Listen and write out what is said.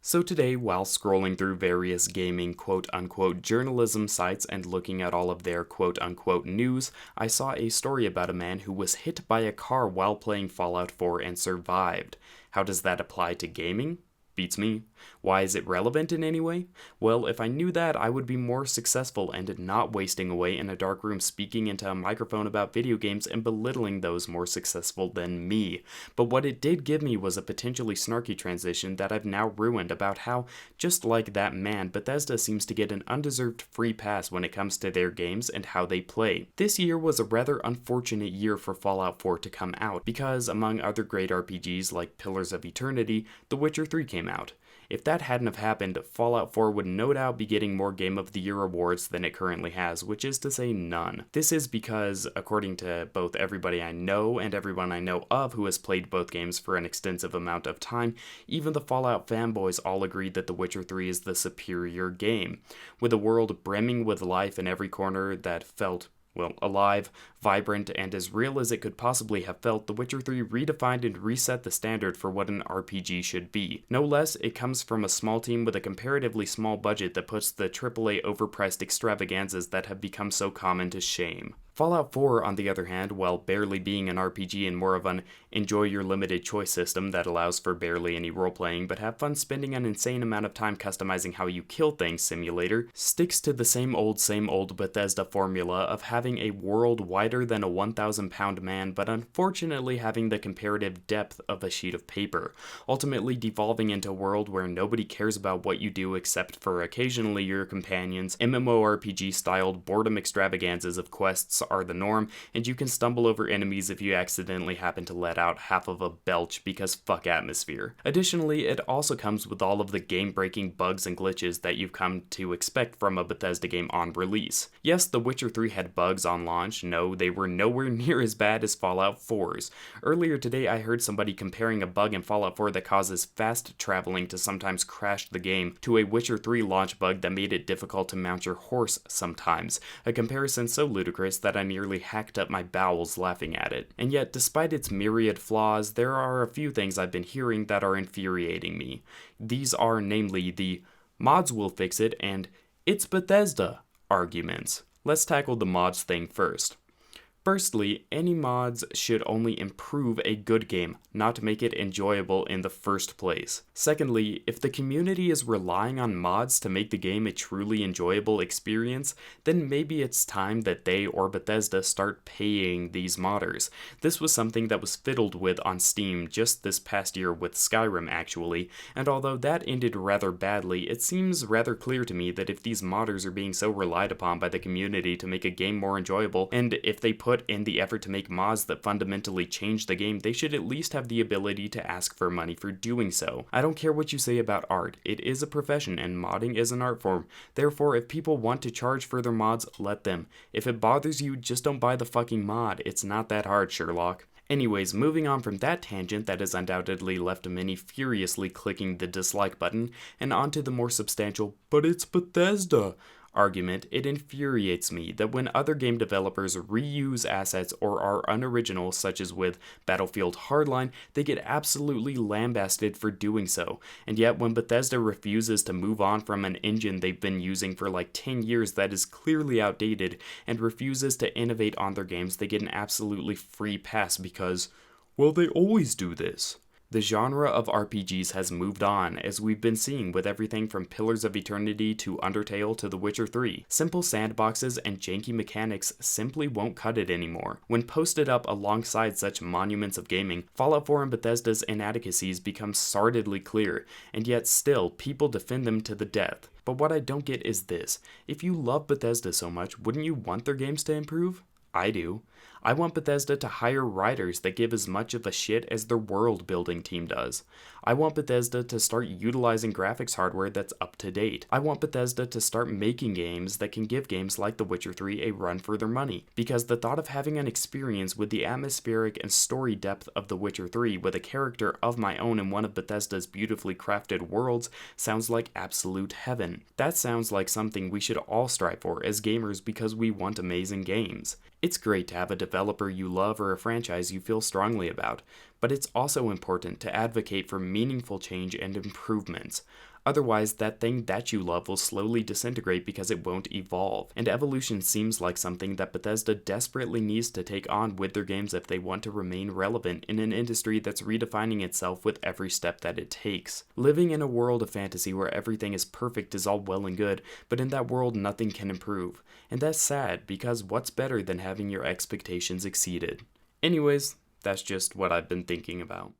So today, while scrolling through various gaming quote-unquote journalism sites and looking at all of their quote-unquote news, I saw a story about a man who was hit by a car while playing Fallout 4 and survived. How does that apply to gaming? Beats me. Why is it relevant in any way? Well, if I knew that, I would be more successful and not wasting away in a dark room speaking into a microphone about video games and belittling those more successful than me. But what it did give me was a potentially snarky transition that I've now ruined about how, just like that man, Bethesda seems to get an undeserved free pass when it comes to their games and how they play. This year was a rather unfortunate year for Fallout 4 to come out, because among other great RPGs like Pillars of Eternity, The Witcher 3 came out. If that hadn't have happened, Fallout 4 would no doubt be getting more Game of the Year awards than it currently has, which is to say none. This is because, according to both everybody I know and everyone I know of who has played both games for an extensive amount of time, even the Fallout fanboys all agreed that The Witcher 3 is the superior game. With a world brimming with life in every corner that felt alive, vibrant, and as real as it could possibly have felt, The Witcher 3 redefined and reset the standard for what an RPG should be. No less, it comes from a small team with a comparatively small budget that puts the AAA overpriced extravaganzas that have become so common to shame. Fallout 4, on the other hand, while barely being an RPG and more of an enjoy your limited choice system that allows for barely any role-playing but have fun spending an insane amount of time customizing how you kill things simulator, sticks to the same old Bethesda formula of having a world wider than a 1,000-pound man but unfortunately having the comparative depth of a sheet of paper, ultimately devolving into a world where nobody cares about what you do except for occasionally your companions. MMORPG-styled boredom extravaganzas of quests are the norm, and you can stumble over enemies if you accidentally happen to let out half of a belch because fuck atmosphere. Additionally, it also comes with all of the game-breaking bugs and glitches that you've come to expect from a Bethesda game on release. Yes, The Witcher 3 had bugs on launch. No, they were nowhere near as bad as Fallout 4's. Earlier today, I heard somebody comparing a bug in Fallout 4 that causes fast traveling to sometimes crash the game to a Witcher 3 launch bug that made it difficult to mount your horse sometimes, a comparison so ludicrous that I nearly hacked up my bowels laughing at it. And yet, despite its myriad flaws, there are a few things I've been hearing that are infuriating me. These are namely the mods will fix it and it's Bethesda arguments. Let's tackle the mods thing first. Firstly, any mods should only improve a good game, not make it enjoyable in the first place. Secondly, if the community is relying on mods to make the game a truly enjoyable experience, then maybe it's time that they or Bethesda start paying these modders. This was something that was fiddled with on Steam just this past year with Skyrim actually, and although that ended rather badly, it seems rather clear to me that if these modders are being so relied upon by the community to make a game more enjoyable, and if they put in the effort to make mods that fundamentally change the game, they should at least have the ability to ask for money for doing so. I don't care what you say about art, it is a profession and modding is an art form. Therefore, if people want to charge for their mods, let them. If it bothers you, just don't buy the fucking mod. It's not that hard, Sherlock. Anyways, moving on from that tangent that has undoubtedly left many furiously clicking the dislike button, and onto the more substantial, but it's Bethesda argument, it infuriates me that when other game developers reuse assets or are unoriginal, such as with Battlefield Hardline, they get absolutely lambasted for doing so. And yet when Bethesda refuses to move on from an engine they've been using for like 10 years that is clearly outdated and refuses to innovate on their games, they get an absolutely free pass because, well, they always do this. The genre of RPGs has moved on, as we've been seeing with everything from Pillars of Eternity to Undertale to The Witcher 3. Simple sandboxes and janky mechanics simply won't cut it anymore. When posted up alongside such monuments of gaming, Fallout 4 and Bethesda's inadequacies become sordidly clear, and yet still, people defend them to the death. But what I don't get is this: if you love Bethesda so much, wouldn't you want their games to improve? I do. I want Bethesda to hire writers that give as much of a shit as their world building team does. I want Bethesda to start utilizing graphics hardware that's up to date. I want Bethesda to start making games that can give games like The Witcher 3 a run for their money, because the thought of having an experience with the atmospheric and story depth of The Witcher 3 with a character of my own in one of Bethesda's beautifully crafted worlds sounds like absolute heaven. That sounds like something we should all strive for as gamers because we want amazing games. It's great to have a developer you love or a franchise you feel strongly about, but it's also important to advocate for meaningful change and improvements. Otherwise, that thing that you love will slowly disintegrate because it won't evolve. And evolution seems like something that Bethesda desperately needs to take on with their games if they want to remain relevant in an industry that's redefining itself with every step that it takes. Living in a world of fantasy where everything is perfect is all well and good, but in that world nothing can improve. And that's sad, because what's better than having your expectations exceeded? Anyways, that's just what I've been thinking about.